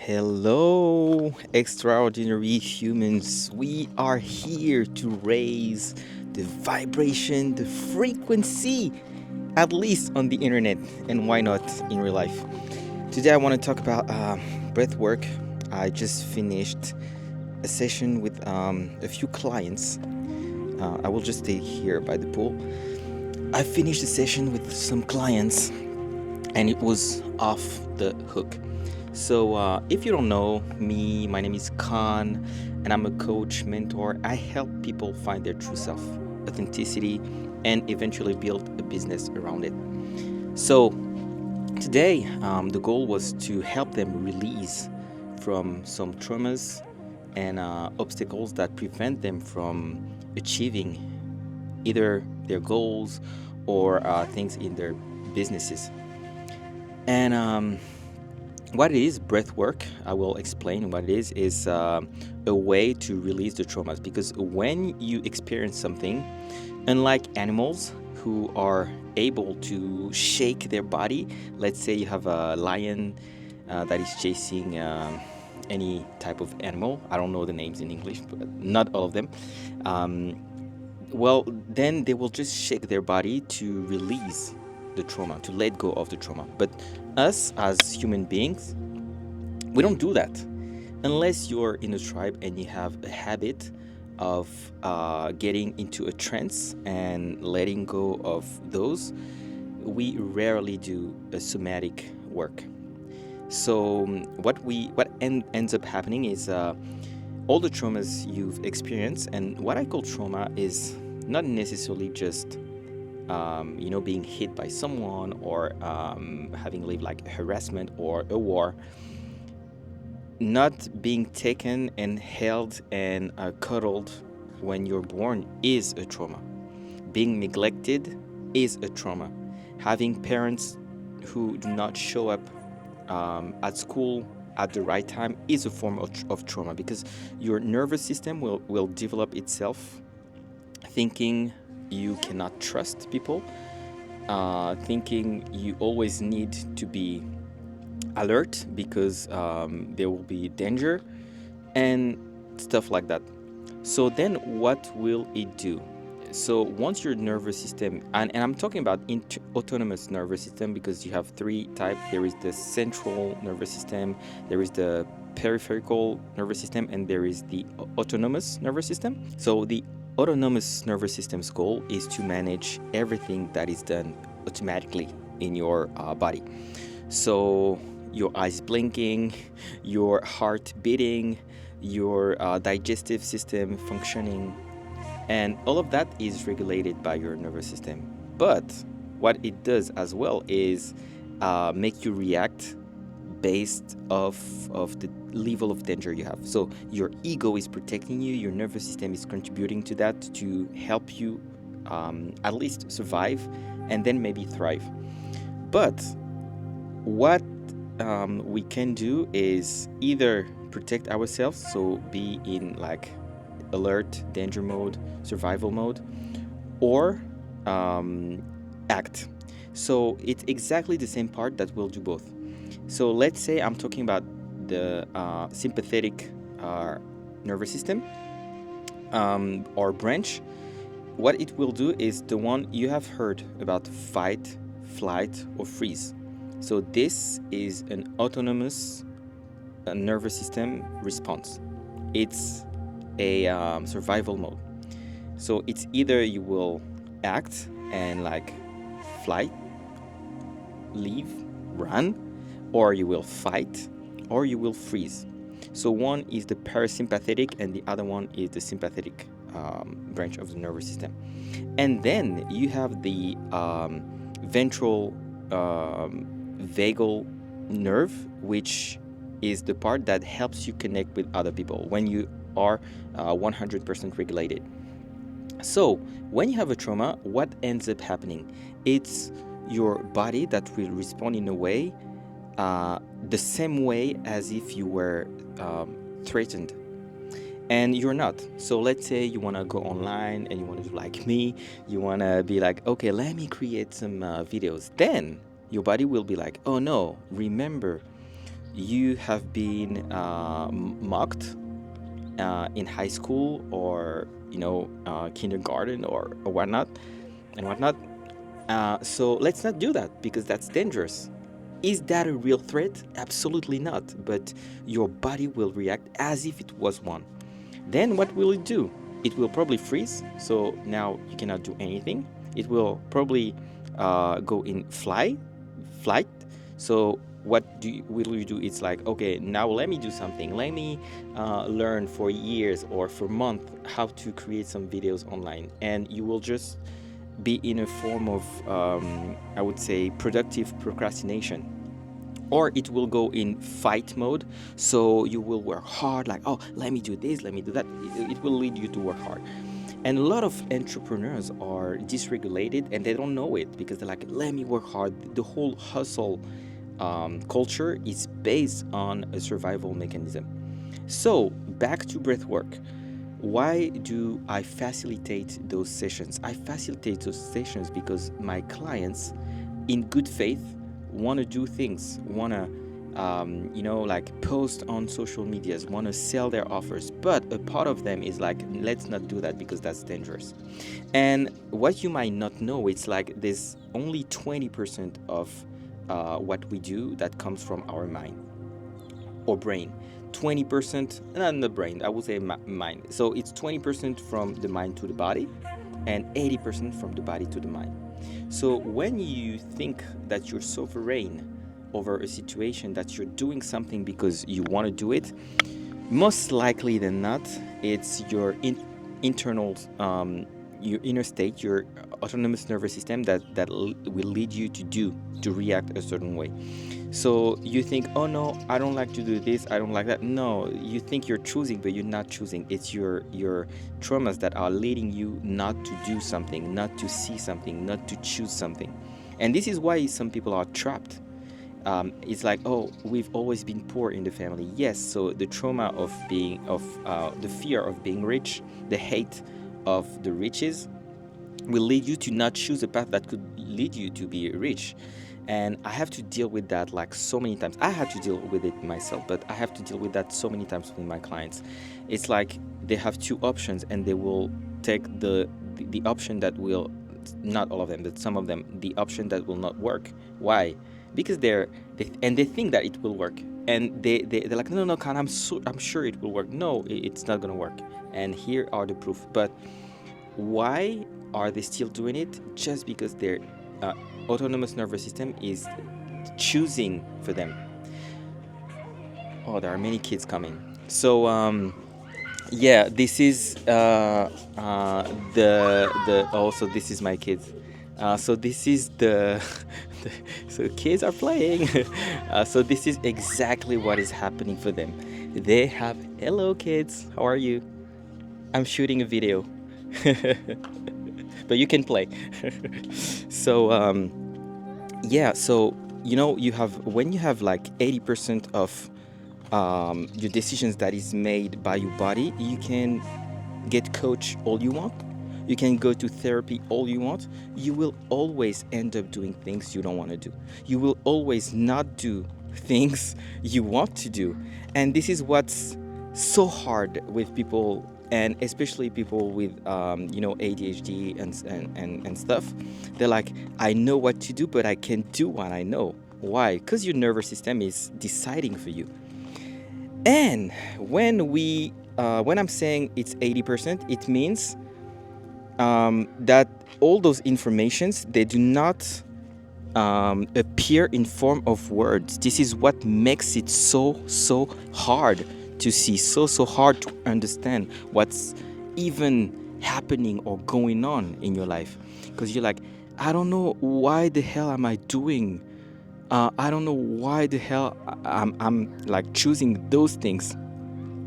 Hello, extraordinary humans. We are here to raise the vibration, the frequency, at least on the internet, and why not in real life? Today, I want to talk about breathwork. I just finished a session with a few clients. I will just stay here by the pool. I finished a session with some clients, and it was off the hook. So, if you don't know me, my name is Khan, and I'm a coach, mentor. I help people find their true self, authenticity, and eventually build a business around it. So, today, the goal was to help them release from some traumas and obstacles that prevent them from achieving either their goals or things in their businesses. And what it is, breath work, I will explain what it is a way to release the traumas. Because when you experience something, unlike animals who are able to shake their body, let's say you have a lion that is chasing any type of animal. I don't know the names in English, but not all of them. Um, well, then they will just shake their body to release the trauma, to let go of the trauma. But us as human beings, we don't do that unless you're in a tribe and you have a habit of getting into a trance and letting go of those. We rarely do a somatic work. So ends up happening is all the traumas you've experienced, and what I call trauma is not necessarily just being hit by someone or having lived like harassment or a war. Not being taken and held and cuddled when you're born is a trauma. Being neglected is a trauma. Having parents who do not show up at school at the right time is a form of trauma, because your nervous system will develop itself thinking you cannot trust people, thinking you always need to be alert because there will be danger and stuff like that. So then what will it do? So once your nervous system, and I'm talking about autonomous nervous system, because you have three types. There is the central nervous system, there is the peripheral nervous system, and there is the autonomous nervous system. So the autonomous nervous system's goal is to manage everything that is done automatically in your body. So your eyes blinking, your heart beating, your digestive system functioning, and all of that is regulated by your nervous system. But what it does as well is make you react based of the level of danger you have. So your ego is protecting you, your nervous system is contributing to that to help you at least survive and then maybe thrive. But what we can do is either protect ourselves, so be in like alert, danger mode, survival mode, or act. So it's exactly the same part that will do both. So let's say I'm talking about the sympathetic nervous system or branch. What it will do is the one you have heard about: fight, flight, or freeze. So this is an autonomous nervous system response. It's a survival mode. So it's either you will act and like flight, leave, run, or you will fight, or you will freeze. So one is the parasympathetic and the other one is the sympathetic branch of the nervous system. And then you have the ventral vagal nerve, which is the part that helps you connect with other people when you are 100% regulated. So when you have a trauma, what ends up happening? It's your body that will respond in a way, the same way as if you were threatened. And you're not. So let's say you want to go online and you want to do like me. You want to be like, okay, let me create some videos. Then your body will be like, oh no, remember, you have been mocked in high school, or kindergarten, or whatnot and whatnot. So let's not do that, because that's dangerous. Is that a real threat? Absolutely not. But your body will react as if it was one. Then what will it do? It will probably freeze. So now you cannot do anything. It will probably go in flight. So will you do? It's like, okay, now let me do something. Let me learn for years or for months how to create some videos online, and you will just be in a form of, I would say, productive procrastination. Or it will go in fight mode, so you will work hard, like, oh, let me do this, let me do that. It will lead you to work hard. And a lot of entrepreneurs are dysregulated, and they don't know it, because they're like, let me work hard. The whole hustle culture is based on a survival mechanism. So back to breathwork. Why do I facilitate those sessions? I facilitate those sessions because my clients, in good faith, want to do things, want to, like, post on social medias, want to sell their offers. But a part of them is like, let's not do that because that's dangerous. And what you might not know, it's like there's only 20% of what we do that comes from our mind or brain. 20%, not the brain, I would say mind. So it's 20% from the mind to the body, and 80% from the body to the mind. So when you think that you're sovereign over a situation, that you're doing something because you want to do it, most likely than not, it's your internal, your inner state, your autonomous nervous system that will lead you to react a certain way. So you think, oh no, I don't like to do this, I don't like that. No, you think you're choosing, but you're not choosing. It's your traumas that are leading you not to do something, not to see something, not to choose something. And this is why some people are trapped. It's like, oh, we've always been poor in the family. Yes, so the trauma of the fear of being rich, the hate of the riches, will lead you to not choose a path that could lead you to be rich. And I have to deal with that like so many times. I had to deal with it myself, but I have to deal with that so many times with my clients. It's like they have two options, and they will take the option that will, not all of them, but some of them, the option that will not work. Why? Because they think that it will work, and they're like, no, Khan, I'm sure it will work. No, it's not gonna work. And here are the proof. But why are they still doing it? Just because their uh, autonomous nervous system is choosing for them. Oh, there are many kids coming. So yeah, this is the also, this is my kids. So this is the so kids are playing. So this is exactly what is happening for them. They have, hello kids, how are you? I'm shooting a video. But you can play. So yeah, so you have, when you have like 80% of your decisions that is made by your body, you can get coach all you want, you can go to therapy all you want, you will always end up doing things you don't want to do. You will always not do things you want to do. And this is what's so hard with people, and especially people with ADHD and stuff. They're like, I know what to do, but I can't do what I know. Why? Because your nervous system is deciding for you. And when I'm saying it's 80%, it means that all those informations, they do not appear in form of words. This is what makes it so hard to see, so hard to understand what's even happening or going on in your life. Because you're like, I don't know why the hell am I doing. I don't know why the hell I'm like choosing those things.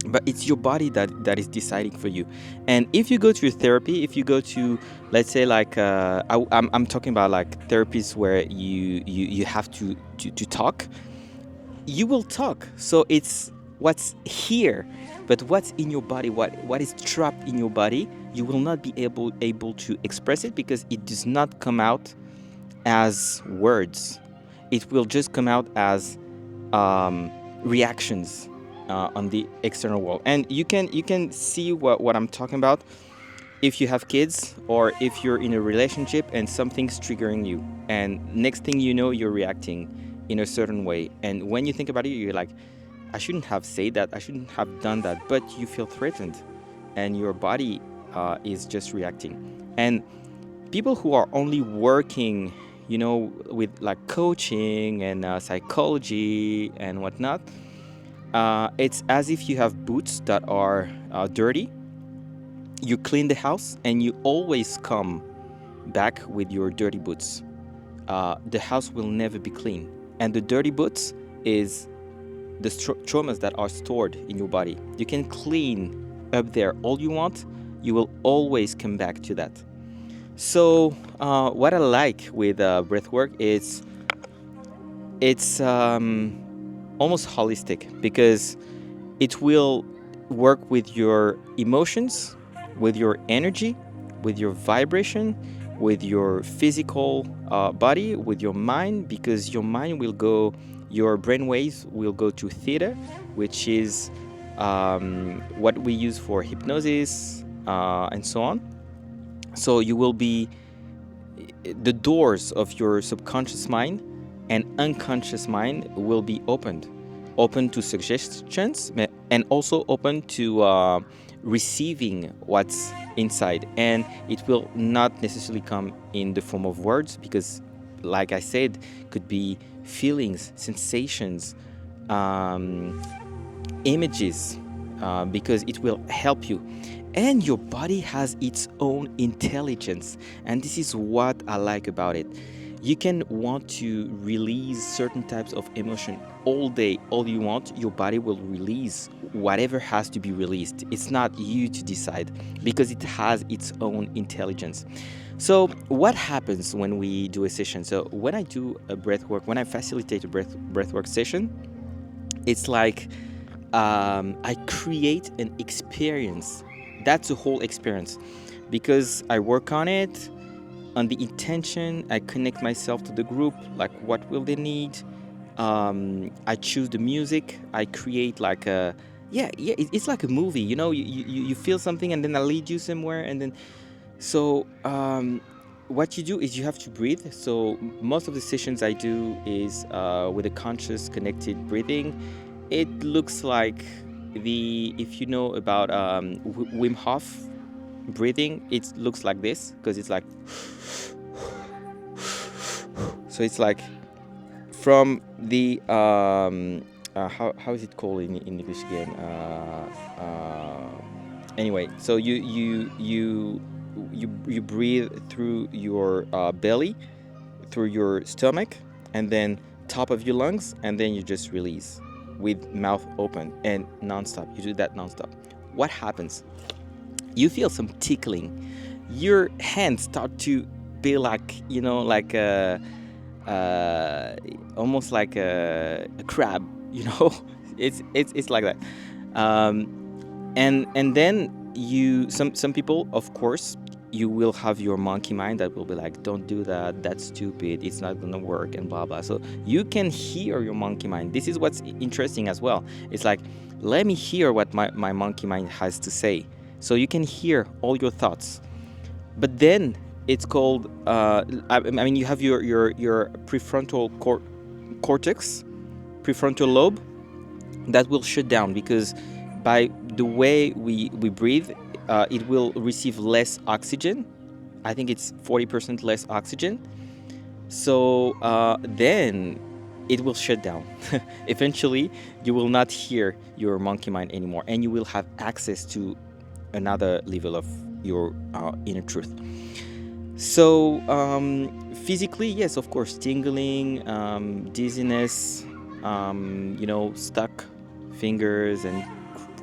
But it's your body that is deciding for you. And if you go to your therapy, if you go to, let's say, like I'm talking about like therapies where you have to talk, you will talk. So it's what's here, but what's in your body, what is trapped in your body, you will not be able to express it, because it does not come out as words. It will just come out as reactions on the external world. And you can see what I'm talking about if you have kids or if you're in a relationship and something's triggering you, and next thing you know you're reacting in a certain way, and when you think about it you're like, I shouldn't have said that, I shouldn't have done that, but you feel threatened and your body is just reacting. And people who are only working, with like coaching and psychology and whatnot, it's as if you have boots that are dirty. You clean the house and you always come back with your dirty boots. The house will never be clean. And the dirty boots is the traumas that are stored in your body. You can clean up there all you want, you will always come back to that. So, what I like with breathwork is it's almost holistic because it will work with your emotions, with your energy, with your vibration, with your physical body, with your mind, because your mind will go, your brain waves will go to theta, which is what we use for hypnosis and so on. So you will be, the doors of your subconscious mind and unconscious mind will be open to suggestions, and also open to receiving what's inside. And it will not necessarily come in the form of words because, like I said, could be feelings, sensations, um, images, because it will help you. And your body has its own intelligence, and this is what I like about it. You can want to release certain types of emotion all day, all you want. Your body will release whatever has to be released. It's not you to decide because it has its own intelligence. So what happens when we do a session? So when I do a breath work, when I facilitate a breathwork session, it's like I create an experience. That's a whole experience because I work on it, on the intention. I connect myself to the group, like what will they need. I choose the music. I create like a, yeah. It's like a movie. You feel something and then I lead you somewhere, and then so what you do is you have to breathe. So most of the sessions I do is with a conscious, connected breathing. It looks like if you know about Wim Hof breathing, it looks like this because it's like, so it's like from the how is it called in English again? Anyway, so you breathe through your belly, through your stomach, and then top of your lungs, and then you just release with mouth open and nonstop. You do that nonstop. What happens? You feel some tickling. Your hands start to be like, like almost like a crab. It's like that. And then some people, of course, you will have your monkey mind that will be like, don't do that, that's stupid, it's not gonna work, and blah blah. So you can hear your monkey mind. This is what's interesting as well. It's like, let me hear what my monkey mind has to say. So you can hear all your thoughts. But then it's called I mean, you have your prefrontal cortex, prefrontal lobe, that will shut down because by the way we breathe, it will receive less oxygen. I think it's 40% less oxygen. So then it will shut down. Eventually, you will not hear your monkey mind anymore, and you will have access to another level of your inner truth. So physically, yes, of course, tingling, dizziness, stuck fingers and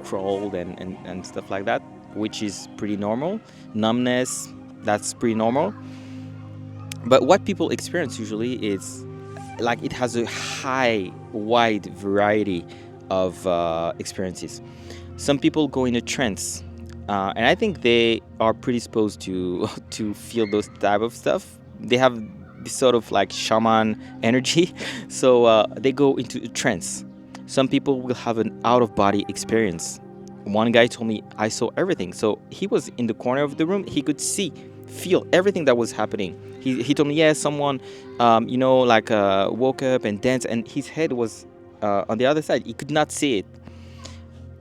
crawled and stuff like that, which is pretty normal. Numbness, that's pretty normal. But what people experience usually is like it has a wide variety of experiences. Some people go in a trance, and I think they are predisposed to to feel those type of stuff. They have this sort of like shaman energy, so they go into a trance. Some people will have an out of body experience. One guy told me I saw everything. So he was in the corner of the room. He could see, feel everything that was happening. He told me, yeah, someone, woke up and danced, and his head was on the other side. He could not see it.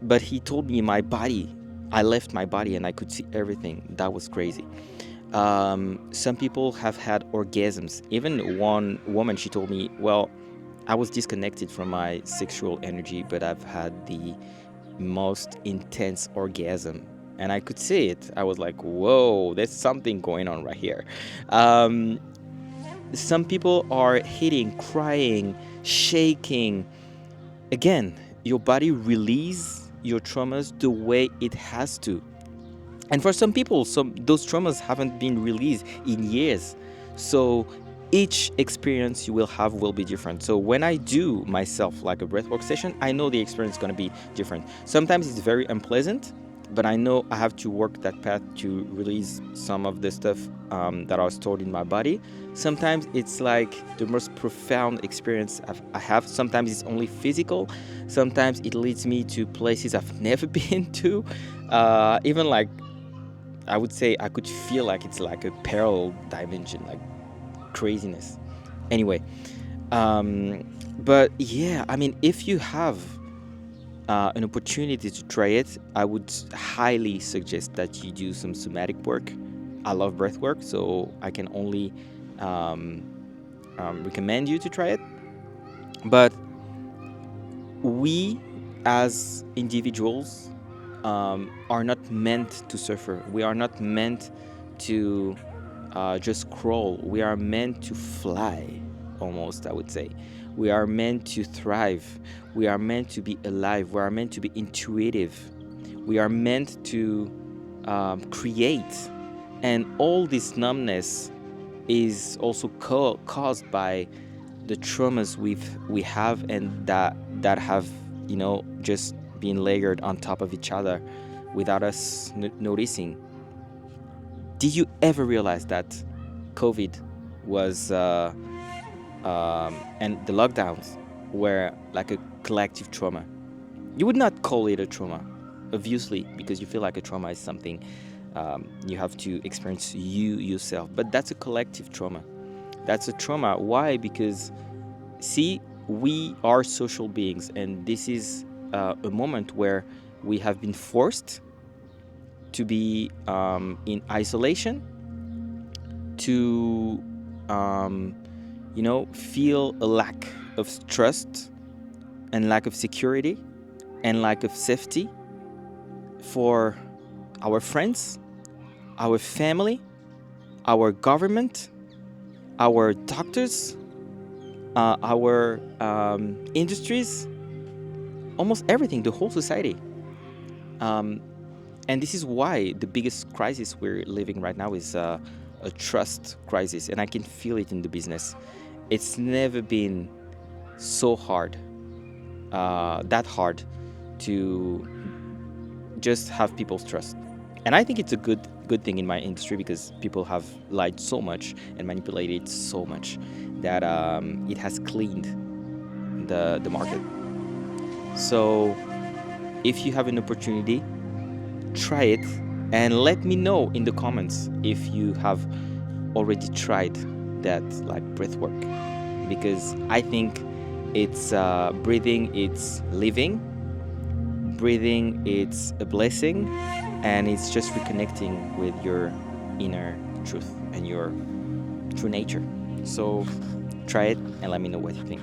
But he told me my body, I left my body and I could see everything. That was crazy. Some people have had orgasms. Even one woman, she told me, well, I was disconnected from my sexual energy, but I've had the most intense orgasm. And I could see it. I was like, whoa, there's something going on right here. Um, some people are hitting, crying, shaking. Again, your body release your traumas the way it has to. And for some people, those traumas haven't been released in years. So each experience you will have will be different. So when I do myself like a breathwork session, I know the experience is going to be different. Sometimes it's very unpleasant, but I know I have to work that path to release some of the stuff that are stored in my body. Sometimes it's like the most profound experience I have. Sometimes it's only physical. Sometimes it leads me to places I've never been to. Even like, I would say I could feel like it's like a parallel dimension, like craziness. Anyway, but yeah, I mean, if you have an opportunity to try it, I would highly suggest that you do some somatic work. I love breath work, so I can only um, recommend you to try it. But we, as individuals, are not meant to suffer. We are not meant to just crawl. We are meant to fly, almost, I would say. We are meant to thrive. We are meant to be alive. We are meant to be intuitive. We are meant to create. And all this numbness is also caused by the traumas we have, and that have just been layered on top of each other without us noticing. Did you ever realize that COVID was and the lockdowns were like a collective trauma? You would not call it a trauma, obviously, because you feel like a trauma is something you have to experience yourself, but that's a collective trauma. That's a trauma. Why? Because, see, we are social beings, and this is a moment where we have been forced to be in isolation, to feel a lack of trust and lack of security and lack of safety for our friends, our family, our government, our doctors, our industries, almost everything, the whole society. And this is why the biggest crisis we're living right now is a trust crisis, and I can feel it in the business. It's never been so hard, that hard, to just have people's trust. And I think it's a good thing in my industry, because people have lied so much and manipulated so much that it has cleaned the market. So if you have an opportunity, try it, and let me know in the comments if you have already tried that, like, breath work, because I think it's breathing, it's living. Breathing, it's a blessing, and it's just reconnecting with your inner truth and your true nature. So try it and let me know what you think.